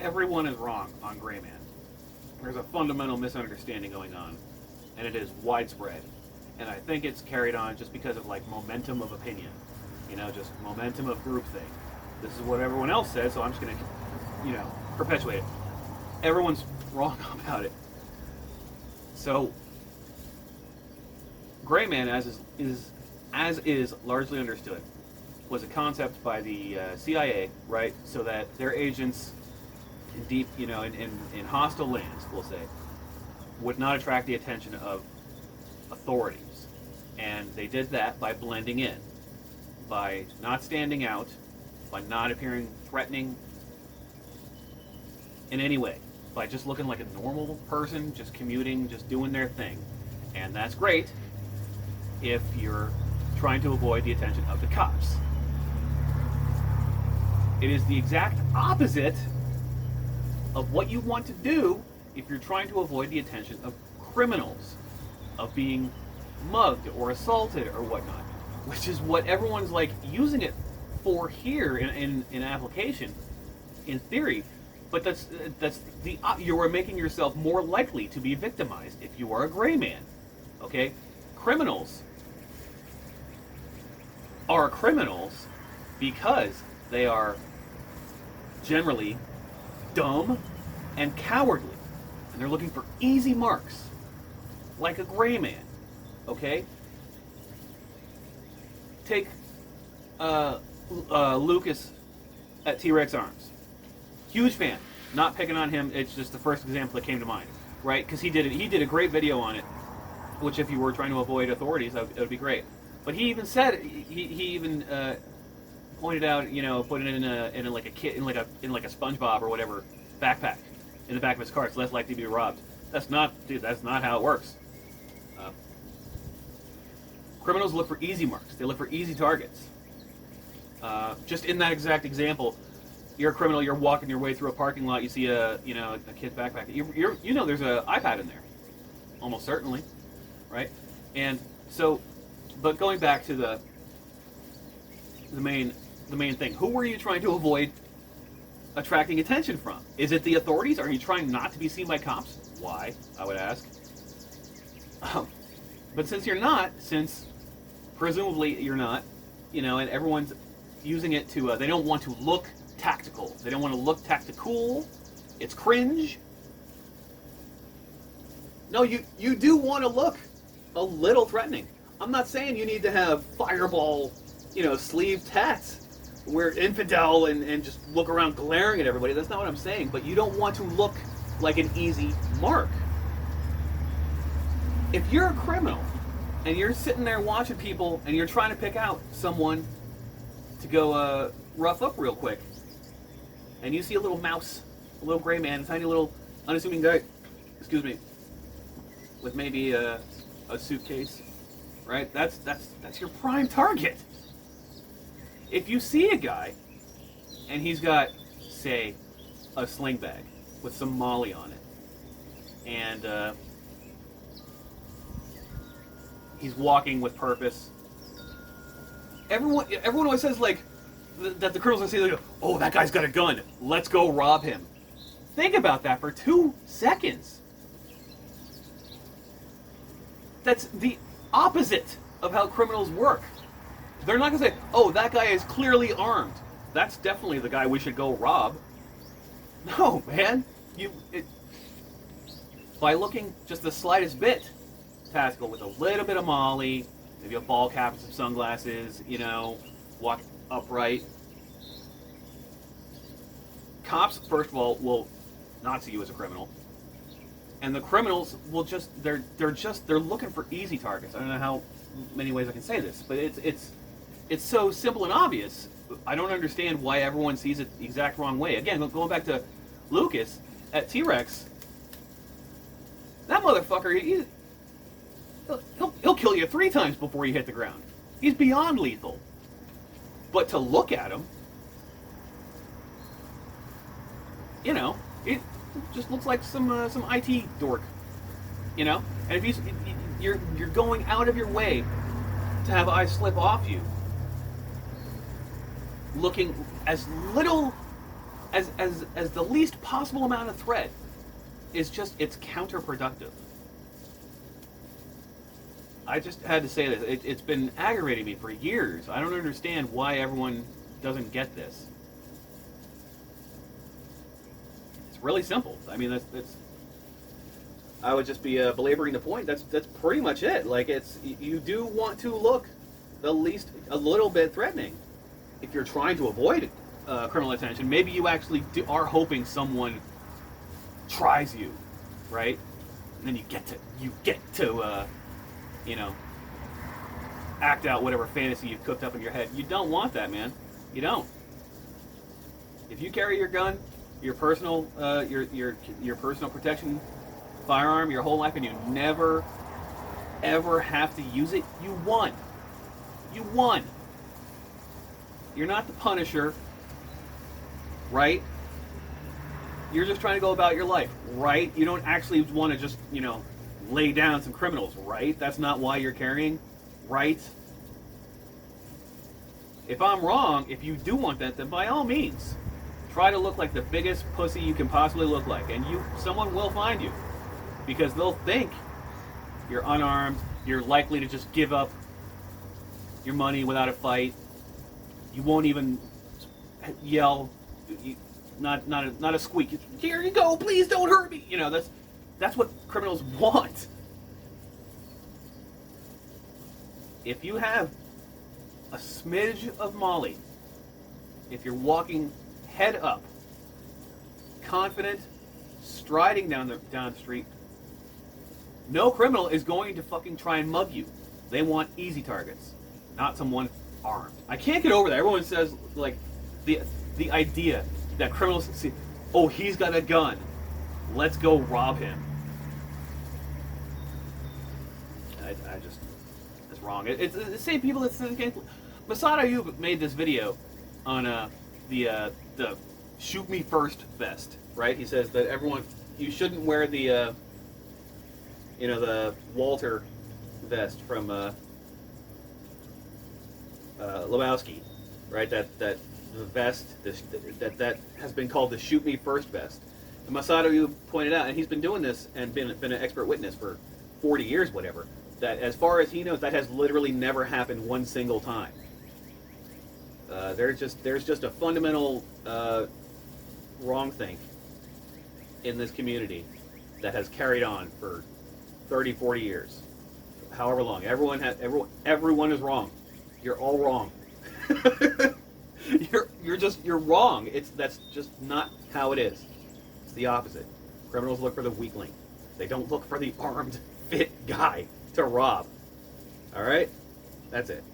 everyone is wrong on Gray Man. There's a fundamental misunderstanding going on, and it is widespread. And I think it's carried on just because of like momentum of opinion, just momentum of groupthink. This is what everyone else says, so I'm just gonna, perpetuate it. Everyone's wrong about it. So, Gray Man, as is largely understood, was a concept by the CIA, right? So that their agents, in deep, in hostile lands, we'll say, would not attract the attention of authorities. And they did that by blending in, by not standing out, by not appearing threatening in any way, by just looking like a normal person, just commuting, just doing their thing. And that's great if you're trying to avoid the attention of the cops. It is the exact opposite of what you want to do if you're trying to avoid the attention of criminals, of being mugged or assaulted or whatnot, which is what everyone's like using it for here in application, in theory. But that's you are making yourself more likely to be victimized if you are a gray man. Okay, criminals are criminals because they are generally dumb and cowardly, and they're looking for easy marks, like a gray man. Okay? Take Lucas at T-Rex Arms. Huge fan. Not picking on him. It's just the first example that came to mind, right? Because he did a great video on it, which if you were trying to avoid authorities, it would be great. But he even said he even pointed out, put it in a SpongeBob or whatever backpack in the back of his car. It's less likely to be robbed. That's not how it works. Criminals look for easy marks. They look for easy targets. Just in that exact example, you're a criminal. You're walking your way through a parking lot. You see a kid's backpack. There's an iPad in there, almost certainly, right? And so, but going back to the main thing, who were you trying to avoid attracting attention from? Is it the authorities? Are you trying not to be seen by cops? Why, I would ask. But since you're not, since presumably you're not, and everyone's using it to, they don't want to look tactical. They don't want to look tactical. It's cringe. No, you do want to look a little threatening. I'm not saying you need to have fireball, sleeve tats, wear infidel and just look around glaring at everybody. That's not what I'm saying. But you don't want to look like an easy mark. If you're a criminal and you're sitting there watching people and you're trying to pick out someone to go rough up real quick, and you see a little mouse, a little gray man, a tiny little unassuming guy, with maybe a suitcase, right? That's your prime target. If you see a guy and he's got, say, a sling bag with some Molly on it, and he's walking with purpose, everyone always says that the criminals will say, oh, that guy's got a gun, let's go rob him. Think about that for 2 seconds. That's the opposite of how criminals work. They're not going to say, oh, that guy is clearly armed, that's definitely the guy we should go rob. No, man. By looking just the slightest bit tactical, with a little bit of Molly, maybe a ball cap and some sunglasses, walk upright. Cops, first of all, will not see you as a criminal. And the criminals will they're looking for easy targets. I don't know how many ways I can say this, but it's so simple and obvious. I don't understand why everyone sees it the exact wrong way. Again, going back to Lucas at T-Rex, that motherfucker, he'll kill you 3 times before you hit the ground. He's beyond lethal. But to look at him, it just looks like some IT dork, And if you're going out of your way to have eyes slip off you, looking as little as the least possible amount of threat is just, it's counterproductive. I just had to say this. It's been aggravating me for years. I don't understand why everyone doesn't get this. It's really simple. I mean, that's I would just be belaboring the point. That's pretty much it. Like, it's, you do want to look the least a little bit threatening. If you're trying to avoid criminal attention, maybe you actually are hoping someone tries you, right? And then you get to you know, act out whatever fantasy you've cooked up in your head. You don't want that, man. You don't. If you carry your gun, your personal your personal protection firearm your whole life, and you never ever have to use it, you won. You won. You're not the Punisher, right? You're just trying to go about your life, right? You don't actually want to just, you know, lay down some criminals, right? That's not why you're carrying, right? If I'm wrong, if you do want that, then by all means, try to look like the biggest pussy you can possibly look like, and someone will find you, because they'll think you're unarmed, you're likely to just give up your money without a fight. You won't even yell, not a squeak. Here you go, please don't hurt me. You know, that's what criminals want. If you have a smidge of Molly, if you're walking head up, confident, striding down the street, no criminal is going to fucking try and mug you. They want easy targets, not someone armed. I can't get over that. Everyone says, like, the idea that criminals see, oh, he's got a gun, let's go rob him. I just, it's wrong. It's the same people that think. Masada Ayub made this video on the shoot me first vest, right? He says that you shouldn't wear the the Walter vest from Lebowski, right? That the vest that has been called the shoot me first vest. And Masada Ayub pointed out, and he's been doing this and been an expert witness for 40 years, whatever, that as far as he knows, that has literally never happened one single time. There's just a fundamental wrong think in this community that has carried on for 30, 40 years, however long. Everyone is wrong. You're all wrong. You're wrong. That's just not how it is. It's the opposite. Criminals look for the weakling. They don't look for the armed, fit guy to rob. All right? That's it.